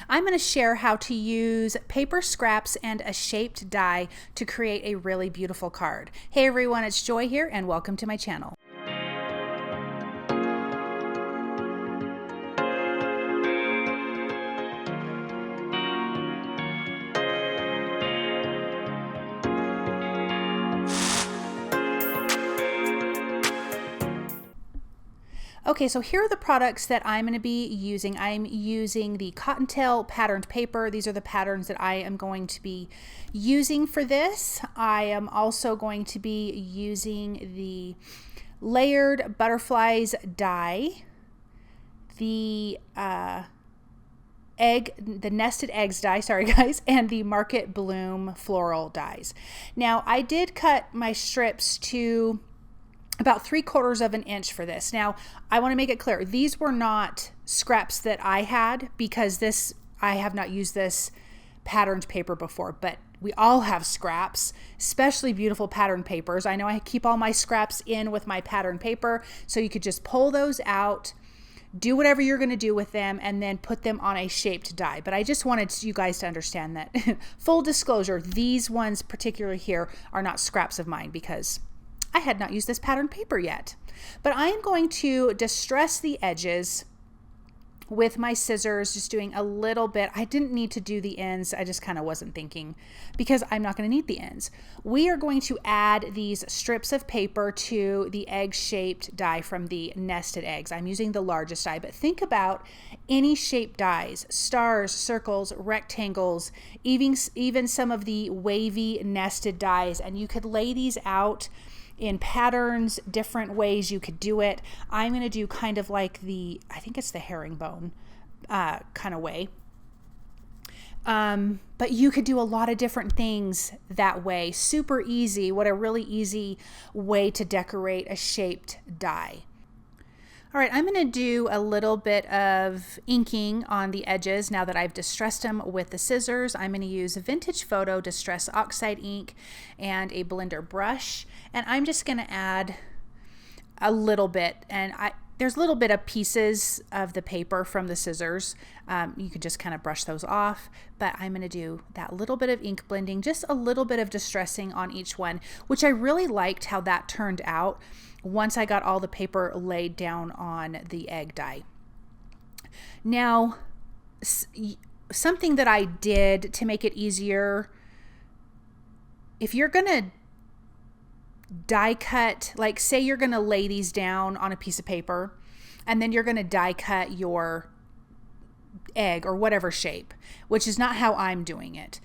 I'm going to share how to use paper scraps and a shaped die to create a really beautiful card. Hey everyone, it's Joy here and welcome to my channel. Okay, so here are the products that I'm going to be using. I'm using the Cottontail patterned paper. These are the patterns that I am going to be using for this. I am also going to be using the Layered Butterflies die, the Nested Eggs die, sorry guys, and the Market Bloom floral dies. Now, I did cut my strips to about 3/4 of an inch for this. Now, I want to make it clear, these were not scraps that I had because I have not used this patterned paper before, but we all have scraps, especially beautiful patterned papers. I know I keep all my scraps in with my patterned paper, so you could just pull those out, do whatever you're going to do with them, and then put them on a shaped die. But I just wanted you guys to understand that. Full disclosure, these ones particularly here are not scraps of mine because I had not used this patterned paper yet. But I am going to distress the edges with my scissors, just doing a little bit. I didn't need to do the ends. I just kind of wasn't thinking because I'm not going to need the ends. We are going to add these strips of paper to the egg-shaped die from the Nested Eggs. I'm using the largest die, but think about any shaped dies, stars, circles, rectangles, even some of the wavy nested dies, and you could lay these out in patterns, different ways you could do it. I'm going to do kind of like I think it's the herringbone kind of way. But you could do a lot of different things that way. Super easy. What a really easy way to decorate a shaped die. All right, I'm going to do a little bit of inking on the edges now that I've distressed them with the scissors. I'm going to use a Vintage Photo Distress Oxide ink and a blender brush, and I'm just going to add a little bit. And there's a little bit of pieces of the paper from the scissors. You could just kind of brush those off, but I'm going to do that little bit of ink blending, just a little bit of distressing on each one, which I really liked how that turned out once I got all the paper laid down on the egg die. Now, something that I did to make it easier, if you're going to die cut, like say you're going to lay these down on a piece of paper and then you're going to die cut your egg or whatever shape, which is not how I'm doing it,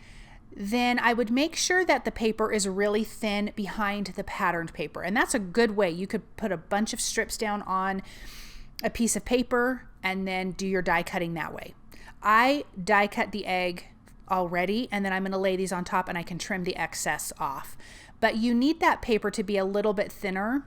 then I would make sure that the paper is really thin behind the patterned paper. And that's a good way. You could put a bunch of strips down on a piece of paper and then do your die cutting that way. I die cut the egg already, and then I'm going to lay these on top and I can trim the excess off. But you need that paper to be a little bit thinner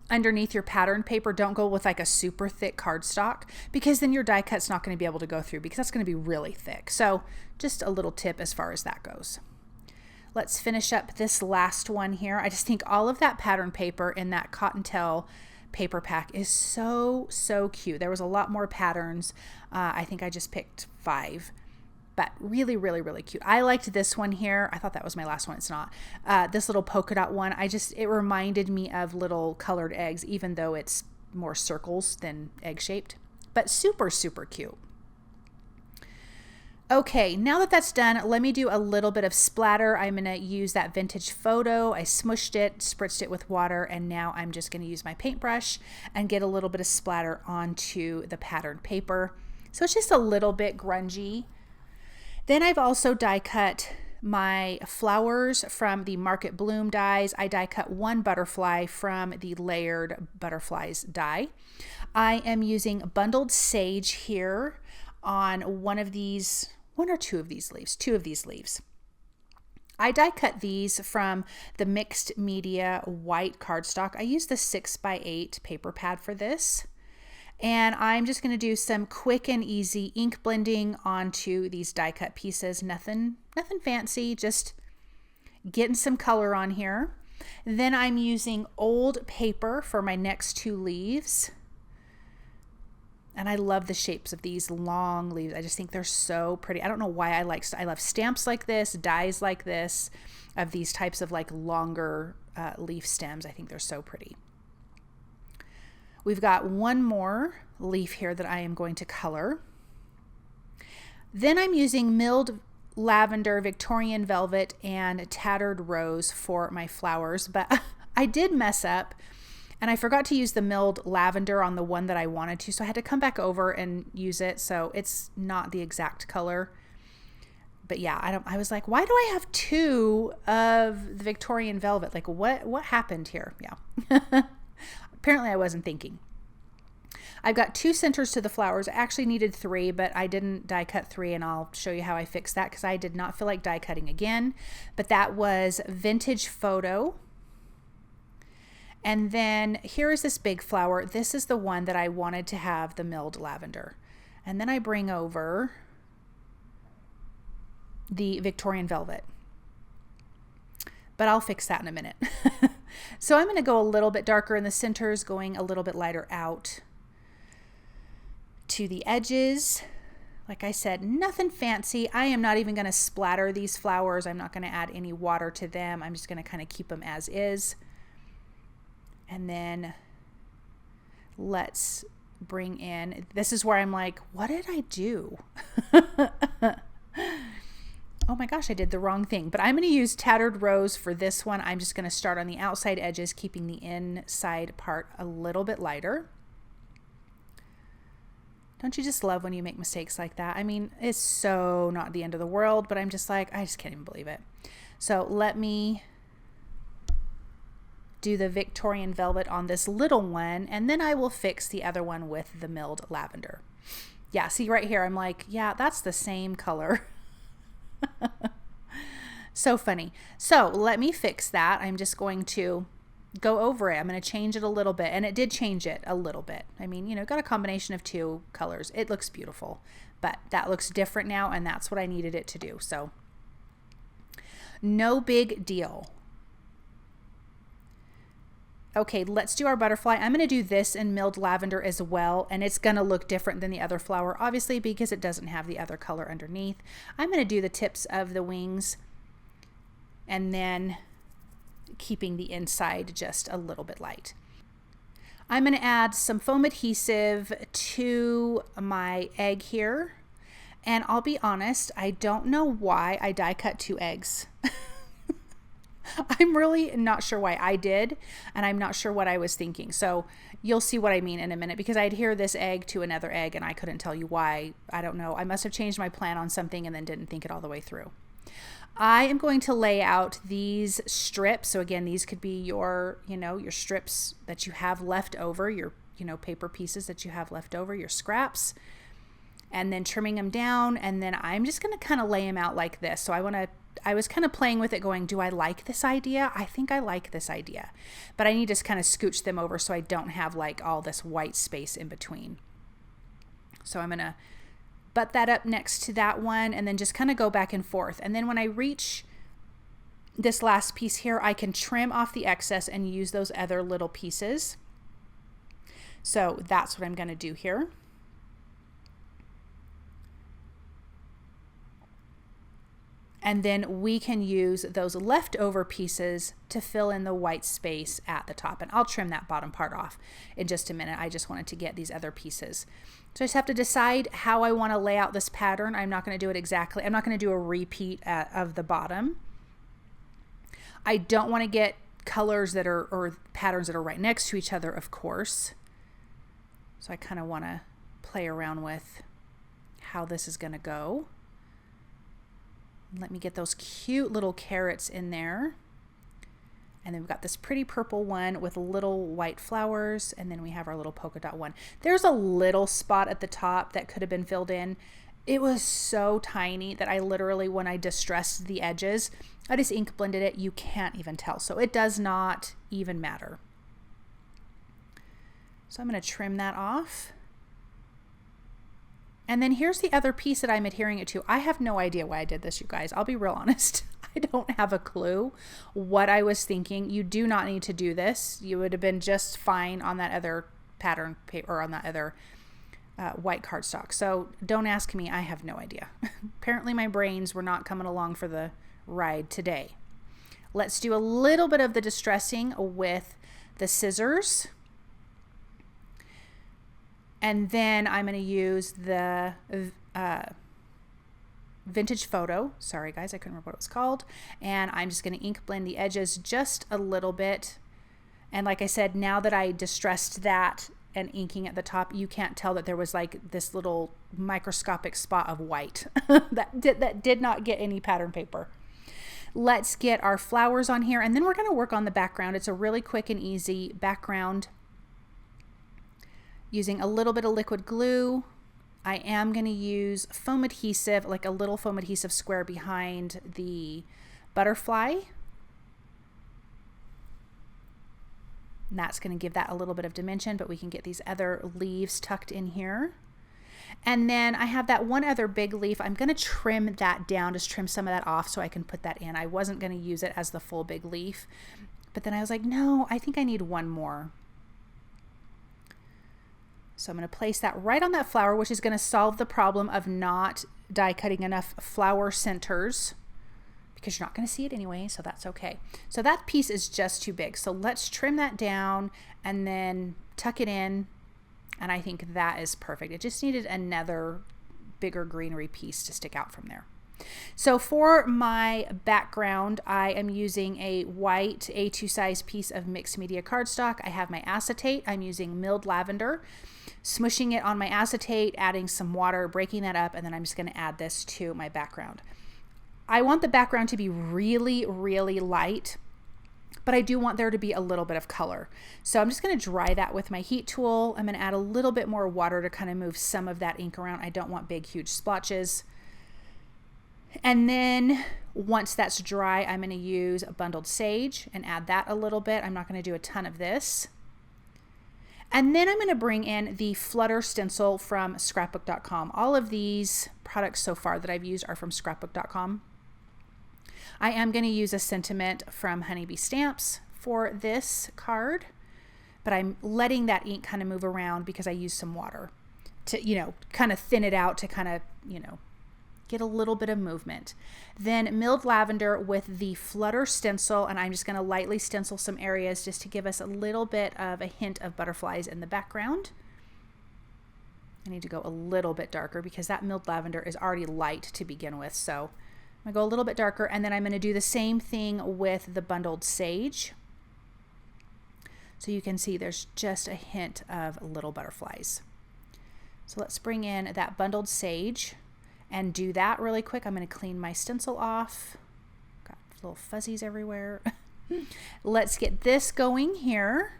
underneath your patterned paper. Don't go with like a super thick cardstock because then your die cut's not going to be able to go through because that's going to be really thick. So just a little tip as far as that goes. Let's finish up this last one here. I just think all of that pattern paper in that Cottontail paper pack is so cute. There was a lot more patterns. I think I just picked 5. But really, really, really cute. I liked this one here. I thought that was my last one. It's not. This little polka dot one, it reminded me of little colored eggs, even though it's more circles than egg-shaped. But super, super cute. Okay, now that that's done, let me do a little bit of splatter. I'm going to use that Vintage Photo. I smushed it, spritzed it with water, and now I'm just going to use my paintbrush and get a little bit of splatter onto the patterned paper. So it's just a little bit grungy. Then I've also die cut my flowers from the Market Bloom dies. I die cut one butterfly from the Layered Butterflies die. I am using Bundled Sage here on one or two of these leaves. I die cut these from the Mixed Media white cardstock. I use the 6x8 paper pad for this. And I'm just going to do some quick and easy ink blending onto these die cut pieces. Nothing fancy, just getting some color on here. Then I'm using old paper for my next 2 leaves. And I love the shapes of these long leaves. I just think they're so pretty. I don't know why I love stamps like this, dies like this, of these types of like longer leaf stems. I think they're so pretty. We've got one more leaf here that I am going to color. Then I'm using milled lavender, Victorian velvet, and tattered rose for my flowers, but I did mess up and I forgot to use the milled lavender on the one that I wanted to, so I had to come back over and use it, so it's not the exact color. But yeah, I was like, why do I have two of the Victorian velvet? Like what happened here? Yeah. Apparently I wasn't thinking. I've got 2 centers to the flowers. I actually needed 3, but I didn't die cut 3, and I'll show you how I fixed that because I did not feel like die cutting again. But that was Vintage Photo. And then here is this big flower. This is the one that I wanted to have the milled lavender. And then I bring over the Victorian velvet. But I'll fix that in a minute. So I'm going to go a little bit darker in the centers, going a little bit lighter out to the edges. Like I said, nothing fancy. I am not even going to splatter these flowers. I'm not going to add any water to them. I'm just going to kind of keep them as is. And then let's bring in, this is where I'm like, what did I do? Oh my gosh, I did the wrong thing. But I'm going to use tattered rose for this one. I'm just going to start on the outside edges, keeping the inside part a little bit lighter. Don't you just love when you make mistakes like that? I mean, it's so not the end of the world, but I'm just like, I just can't even believe it. So let me do the Victorian velvet on this little one, and then I will fix the other one with the milled lavender. Yeah, see right here, I'm like, yeah, that's the same color. So funny. So let me fix that. I'm just going to go over it. I'm going to change it a little bit, and it did change it a little bit. I mean, you know, got a combination of 2 colors. It looks beautiful, but that looks different now, and that's what I needed it to do. So no big deal. Okay, let's do our butterfly. I'm going to do this in milled lavender as well, and it's going to look different than the other flower, obviously, because it doesn't have the other color underneath. I'm going to do the tips of the wings, and then keeping the inside just a little bit light. I'm going to add some foam adhesive to my egg here, and I'll be honest, I don't know why I die cut 2 eggs. I'm really not sure why I did, and I'm not sure what I was thinking. So you'll see what I mean in a minute, because I'd hear this egg to another egg and I couldn't tell you why. I don't know. I must have changed my plan on something and then didn't think it all the way through. I am going to lay out these strips. So again, these could be your, your strips that you have left over, your, paper pieces that you have left over, your scraps, and then trimming them down. And then I'm just going to kind of lay them out like this. So I was kind of playing with it going, do I like this idea? I think I like this idea, but I need to kind of scooch them over so I don't have like all this white space in between. So I'm going to butt that up next to that one and then just kind of go back and forth. And then when I reach this last piece here, I can trim off the excess and use those other little pieces. So that's what I'm going to do here. And then we can use those leftover pieces to fill in the white space at the top. And I'll trim that bottom part off in just a minute. I just wanted to get these other pieces. So I just have to decide how I want to lay out this pattern. I'm not going to do it exactly. I'm not going to do a repeat of the bottom. I don't want to get colors that are, or patterns that are right next to each other, of course. So I kind of want to play around with how this is going to go. Let me get those cute little carrots in there. And then we've got this pretty purple one with little white flowers. And then we have our little polka dot one. There's a little spot at the top that could have been filled in. It was so tiny that I literally, when I distressed the edges, I just ink blended it. You can't even tell. So it does not even matter. So I'm going to trim that off. And then here's the other piece that I'm adhering it to. I have no idea why I did this, you guys. I'll be real honest. I don't have a clue what I was thinking. You do not need to do this. You would have been just fine on that other pattern paper, or on that other white cardstock. So don't ask me, I have no idea. Apparently my brains were not coming along for the ride today. Let's do a little bit of the distressing with the scissors. And then I'm going to use the Vintage Photo. Sorry guys, I couldn't remember what it was called. And I'm just going to ink blend the edges just a little bit. And like I said, now that I distressed that and inking at the top, you can't tell that there was like this little microscopic spot of white that did not get any pattern paper. Let's get our flowers on here, and then we're going to work on the background. It's a really quick and easy background using a little bit of liquid glue. I am going to use foam adhesive, like a little foam adhesive square behind the butterfly. And that's going to give that a little bit of dimension, but we can get these other leaves tucked in here. And then I have that one other big leaf. I'm going to trim that down, just trim some of that off so I can put that in. I wasn't going to use it as the full big leaf, but then I was like, no, I think I need one more. So I'm going to place that right on that flower, which is going to solve the problem of not die cutting enough flower centers, because you're not going to see it anyway, so that's okay. So that piece is just too big. So let's trim that down and then tuck it in. And I think that is perfect. It just needed another bigger greenery piece to stick out from there. So for my background, I am using a white A2 size piece of mixed media cardstock. I have my acetate. I'm using milled lavender, smushing it on my acetate, adding some water, breaking that up, and then I'm just going to add this to my background. I want the background to be really, really light, but I do want there to be a little bit of color. So I'm just going to dry that with my heat tool. I'm going to add a little bit more water to kind of move some of that ink around. I don't want big, huge splotches. And then once that's dry, I'm going to use a bundled sage and add that a little bit. I'm not going to do a ton of this. And then I'm going to bring in the Flutter stencil from scrapbook.com. All of these products so far that I've used are from scrapbook.com. I am going to use a sentiment from Honeybee Stamps for this card, but I'm letting that ink kind of move around because I use some water to, you know, kind of thin it out to kind of, you know, get a little bit of movement. Then milled lavender with the Flutter stencil, and I'm just going to lightly stencil some areas just to give us a little bit of a hint of butterflies in the background. I need to go a little bit darker because that milled lavender is already light to begin with, so I'm going to go a little bit darker, and then I'm going to do the same thing with the bundled sage. So you can see there's just a hint of little butterflies. So let's bring in that bundled sage and do that really quick. I'm going to clean my stencil off. Got little fuzzies everywhere. Let's get this going here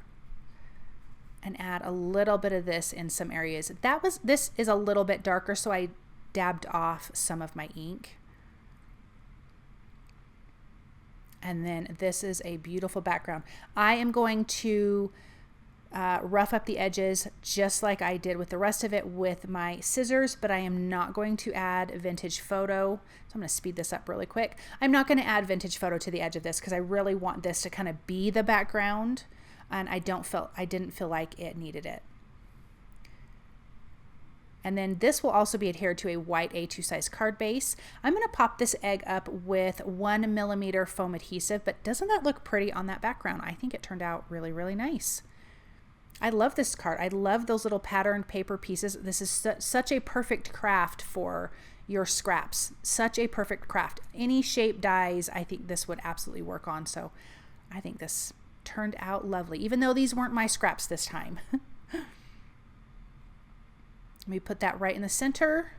and add a little bit of this in some areas. This is a little bit darker, so I dabbed off some of my ink. And then this is a beautiful background. I am going to rough up the edges just like I did with the rest of it with my scissors, but I am not going to add Vintage Photo. So I'm going to speed this up really quick. I'm not going to add Vintage Photo to the edge of this because I really want this to kind of be the background, and I didn't feel like it needed it. And then this will also be adhered to a white A2 size card base. I'm going to pop this egg up with 1mm foam adhesive, but doesn't that look pretty on that background? I think it turned out really, really nice. I love this card. I love those little patterned paper pieces. This is such a perfect craft for your scraps. Such a perfect craft. Any shape dies, I think this would absolutely work on. So I think this turned out lovely, even though these weren't my scraps this time. Let me put that right in the center.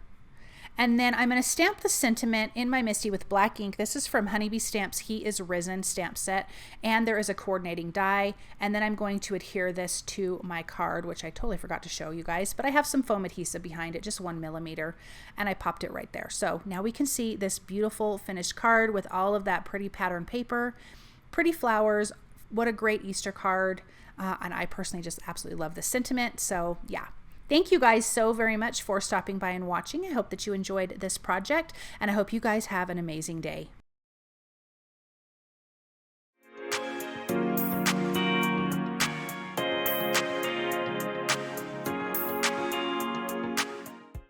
And then I'm going to stamp the sentiment in my MISTI with black ink. This is from Honeybee Stamps He Is Risen stamp set, and there is a coordinating die. And then I'm going to adhere this to my card, which I totally forgot to show you guys, but I have some foam adhesive behind it, just 1mm, and I popped it right there. So now we can see this beautiful finished card with all of that pretty pattern paper, pretty flowers. What a great Easter card. And I personally just absolutely love the sentiment. So yeah. Thank you guys so very much for stopping by and watching. I hope that you enjoyed this project, and I hope you guys have an amazing day.